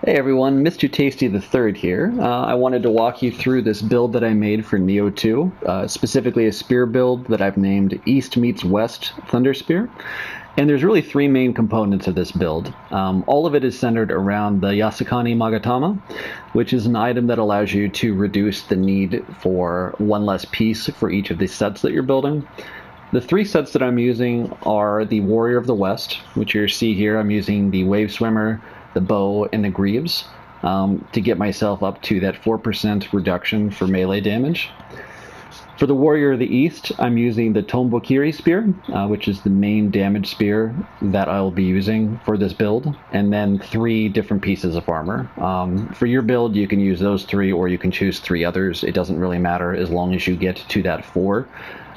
Hey everyone, Mr. Tasty the Third here. I wanted to walk you through this build that I made for Nioh 2, specifically a spear build that I've named East Meets West Thunder Spear. And there's really three main components of this build. All of it is centered around the Yasukani Magatama, which is an item that allows you to reduce the need for one less piece for each of the sets that you're building. The three sets that I'm using are the Warrior of the West, which you see here. I'm using the Wave Swimmer, the Bow, and the Greaves to get myself up to that 4% reduction for melee damage. For the Warrior of the East, I'm using the Tombokiri Spear, which is the main damage spear that I'll be using for this build, and then three different pieces of armor. For your build, you can use those three, or you can choose three others. It doesn't really matter as long as you get to that 4.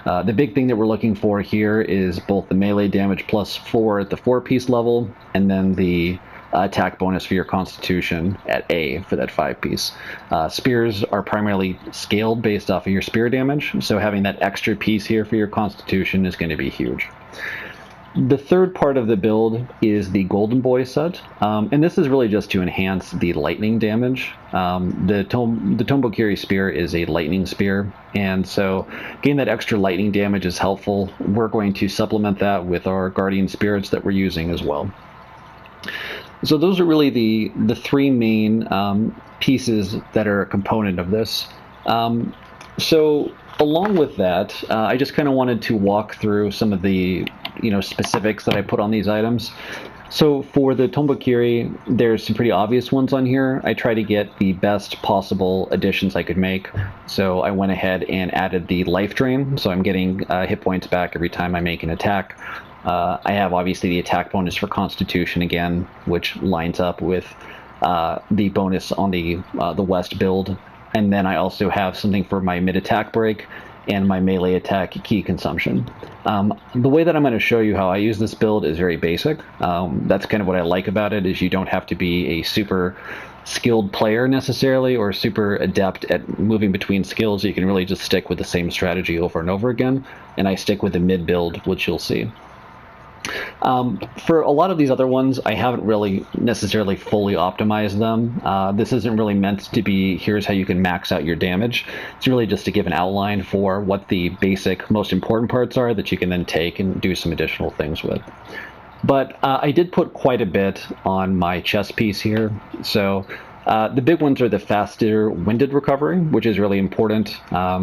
The big thing that we're looking for here is both the melee damage plus 4 at the 4-piece level, and then the attack bonus for your constitution at A for that 5-piece. Spears are primarily scaled based off of your spear damage, so having that extra piece here for your constitution is going to be huge. The third part of the build is the Golden Boy set, and this is really just to enhance the lightning damage. The Tombokiri Spear is a lightning spear, and so getting that extra lightning damage is helpful. We're going to supplement that with our Guardian Spirits that we're using as well. So those are really the three main pieces that are a component of this. So along with that, I just kind of wanted to walk through some of the specifics that I put on these items. So for the Tombokiri, there's some pretty obvious ones on here. I try to get the best possible additions I could make. So I went ahead and added the life drain, so I'm getting hit points back every time I make an attack. I have obviously the attack bonus for Constitution again, which lines up with the bonus on the West build. And then I also have something for my mid-attack break and my melee attack key consumption. The way that I'm going to show you how I use this build is very basic. That's kind of what I like about it, is you don't have to be a super skilled player necessarily or super adept at moving between skills. You can really just stick with the same strategy over and over again. And I stick with the mid build, which you'll see. For a lot of these other ones, I haven't really necessarily fully optimized them. This isn't really meant to be, here's how you can max out your damage. It's really just to give an outline for what the basic, most important parts are that you can then take and do some additional things with. But I did put quite a bit on my chest piece here. So the big ones are the faster winded recovery, which is really important.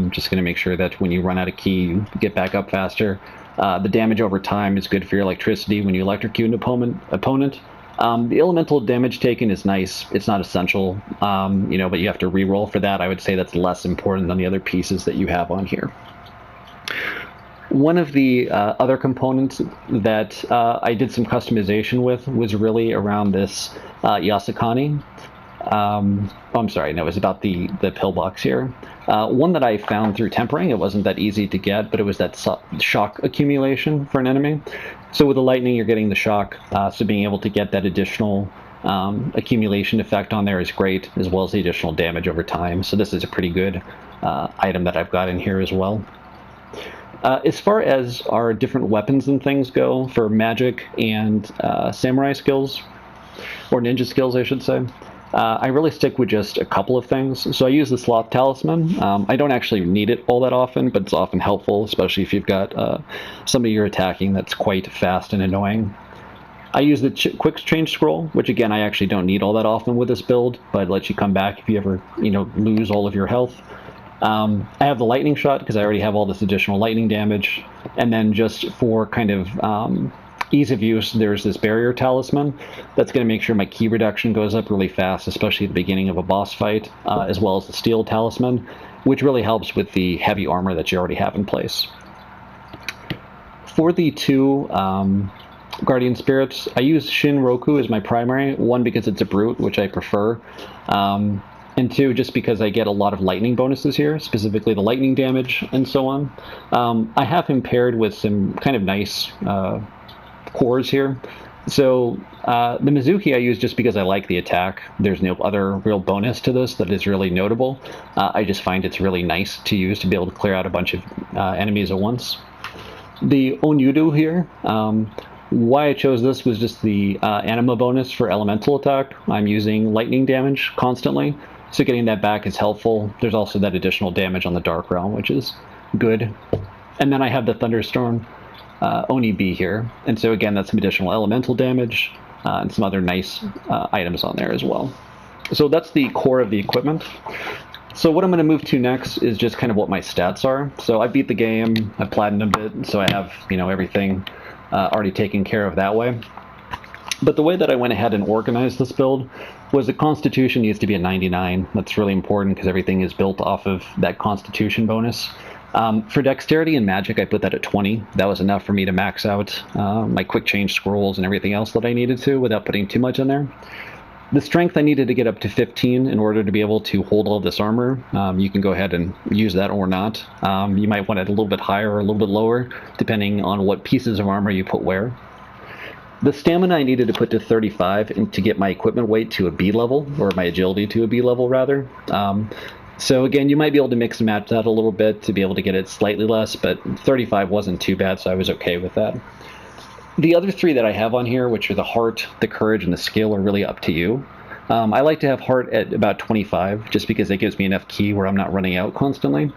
Just going to make sure that when you run out of ki, you get back up faster. The damage over time is good for your electricity when you electrocute an opponent. The elemental damage taken is nice. It's not essential, but you have to reroll for that. I would say that's less important than the other pieces that you have on here. One of the other components that I did some customization with was really around this Yasukani. I'm sorry, no, it was about the pillbox here. One that I found through tempering. It wasn't that easy to get, but it was that shock accumulation for an enemy. So with the lightning, you're getting the shock, so being able to get that additional accumulation effect on there is great, as well as the additional damage over time. So this is a pretty good item that I've got in here as well. As far as our different weapons and things go for magic and samurai skills, or ninja skills, I should say, I really stick with just a couple of things. So I use the Sloth Talisman. I don't actually need it all that often, but it's often helpful, especially if you've got somebody you're attacking that's quite fast and annoying. I use the Quick Change Scroll, which again, I actually don't need all that often with this build, but it lets you come back if you ever, lose all of your health. I have the Lightning Shot because I already have all this additional lightning damage. And then just for kind of ease of use, there's this Barrier Talisman that's going to make sure my ki reduction goes up really fast, especially at the beginning of a boss fight, as well as the Steel Talisman, which really helps with the heavy armor that you already have in place. For the two Guardian Spirits, I use Shinroku as my primary, one because it's a brute, which I prefer, and two, just because I get a lot of lightning bonuses here, specifically the lightning damage and so on. I have him paired with some kind of nice cores here. So the Mizuki I use just because I like the attack. There's no other real bonus to this that is really notable. I just find it's really nice to use to be able to clear out a bunch of enemies at once. The Onyudo here, Why I chose this was just the anima bonus for elemental attack. I'm using lightning damage constantly, so getting that back is helpful. There's also that additional damage on the Dark Realm, which is good. And then I have the Thunderstorm Oni B here, and so again, that's some additional elemental damage and some other nice items on there as well. So that's the core of the equipment. So what I'm going to move to next is just kind of what my stats are. So I beat the game, I platinumed it, so I have, you know, everything already taken care of that way. But the way that I went ahead and organized this build was the Constitution needs to be a 99. That's really important because everything is built off of that Constitution bonus. For Dexterity and Magic, I put that at 20. That was enough for me to max out my quick change scrolls and everything else that I needed to without putting too much in there. The strength I needed to get up to 15 in order to be able to hold all this armor. You can go ahead and use that or not. You might want it a little bit higher or a little bit lower, depending on what pieces of armor you put where. The stamina I needed to put to 35 and to get my equipment weight to a B level, or my agility to a B level rather. So again, you might be able to mix and match that a little bit to be able to get it slightly less, but 35 wasn't too bad, so I was okay with that. The other three that I have on here, which are the heart, the courage, and the skill, are really up to you. I like to have heart at about 25, just because it gives me enough ki where I'm not running out constantly.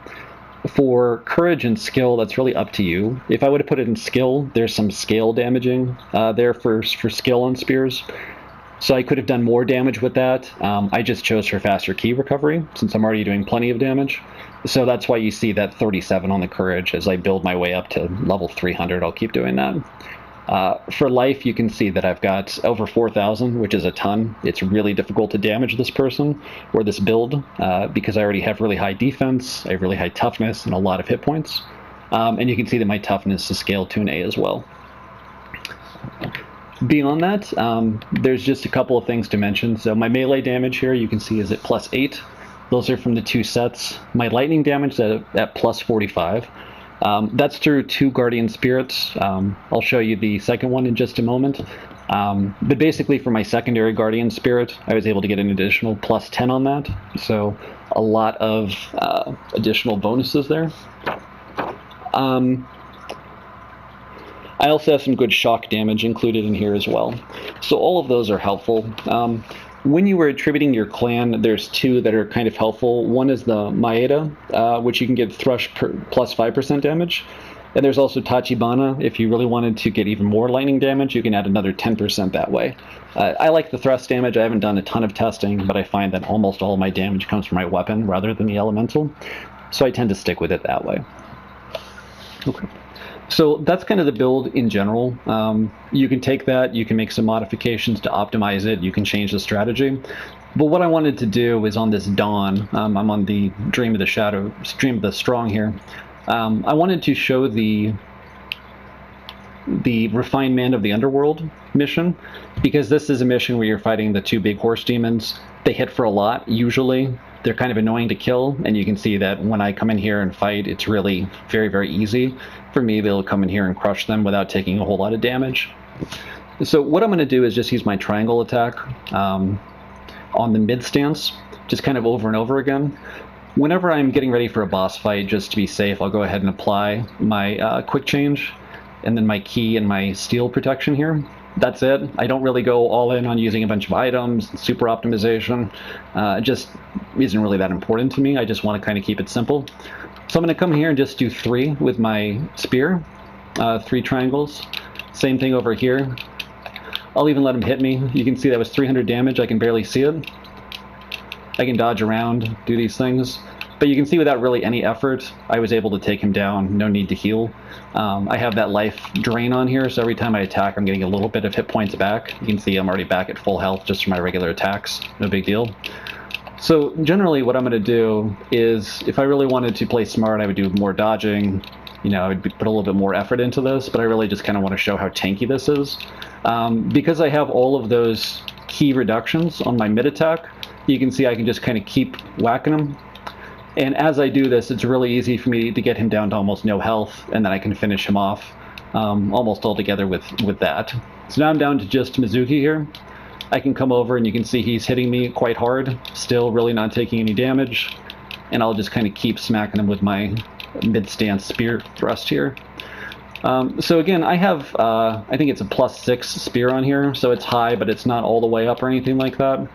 For courage and skill, that's really up to you. If I would have put it in skill, there's some scale damaging there for skill on spears. So I could have done more damage with that. I just chose for faster ki recovery, since I'm already doing plenty of damage. So that's why you see that 37 on the courage. As I build my way up to level 300, I'll keep doing that. For life, you can see that I've got over 4,000, which is a ton. It's really difficult to damage this person or this build because I already have really high defense, I have really high toughness, and a lot of hit points. And you can see that my toughness is scaled to an A as well. Beyond that, there's just a couple of things to mention. So my melee damage here, you can see, is at +8. Those are from the two sets. My lightning damage is at +45. That's through 2 Guardian Spirits. I'll show you the second one in just a moment. But basically for my secondary Guardian Spirit, I was able to get an additional +10 on that. So a lot of additional bonuses there. I also have some good shock damage included in here as well. So all of those are helpful. When you were attributing your clan, there's 2 that are kind of helpful. One is the Maeda, which you can get Thrush plus 5% damage. And there's also Tachibana. If you really wanted to get even more lightning damage, you can add another 10% that way. I like the thrust damage. I haven't done a ton of testing, but I find that almost all of my damage comes from my weapon rather than the elemental. So I tend to stick with it that way. Okay. So that's kind of the build in general. You can take that, you can make some modifications to optimize it, you can change the strategy. But what I wanted to do is on this Dawn, I'm on the Dream of the Shadow, Dream of the Strong here. I wanted to show the Refinement of the Underworld mission, because this is a mission where you're fighting the 2 big horse demons. They hit for a lot, usually. They're kind of annoying to kill, and you can see that when I come in here and fight, it's really very, very easy for me to be able to come in here and crush them without taking a whole lot of damage. So what I'm going to do is just use my triangle attack on the mid stance, just kind of over and over again. Whenever I'm getting ready for a boss fight, just to be safe, I'll go ahead and apply my quick change, and then my ki and my steel protection here. That's it. I don't really go all in on using a bunch of items, super optimization. It just isn't really that important to me. I just want to kind of keep it simple. So I'm going to come here and just do 3 with my spear, 3 triangles. Same thing over here. I'll even let him hit me. You can see that was 300 damage. I can barely see it. I can dodge around, do these things. But you can see without really any effort, I was able to take him down. No need to heal. I have that life drain on here, so every time I attack, I'm getting a little bit of hit points back. You can see I'm already back at full health just from my regular attacks. No big deal. So generally what I'm going to do is, if I really wanted to play smart, I would do more dodging. You know, I would put a little bit more effort into this, but I really just kind of want to show how tanky this is. Because I have all of those key reductions on my mid attack, you can see I can just kind of keep whacking them. And as I do this, it's really easy for me to get him down to almost no health, and then I can finish him off almost altogether with that. So now I'm down to just Mizuki here. I can come over and you can see he's hitting me quite hard, still really not taking any damage. And I'll just kind of keep smacking him with my mid-stance spear thrust here. So again, I have, I think it's a +6 spear on here, so it's high, but it's not all the way up or anything like that.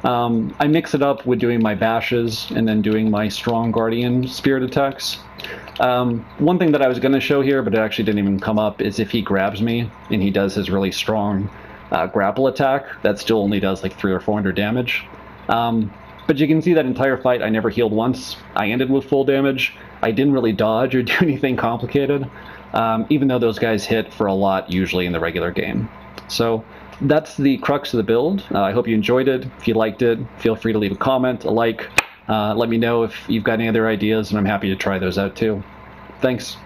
I mix it up with doing my bashes and then doing my strong guardian spirit attacks. One thing that I was going to show here, but it actually didn't even come up, is if he grabs me and he does his really strong grapple attack, that still only does like 300 or 400 damage. But you can see that entire fight, I never healed once. I ended with full damage. I didn't really dodge or do anything complicated, even though those guys hit for a lot usually in the regular game. So that's the crux of the build. I hope you enjoyed it. If you liked it, feel free to leave a comment, a like. Let me know if you've got any other ideas, and I'm happy to try those out too. Thanks.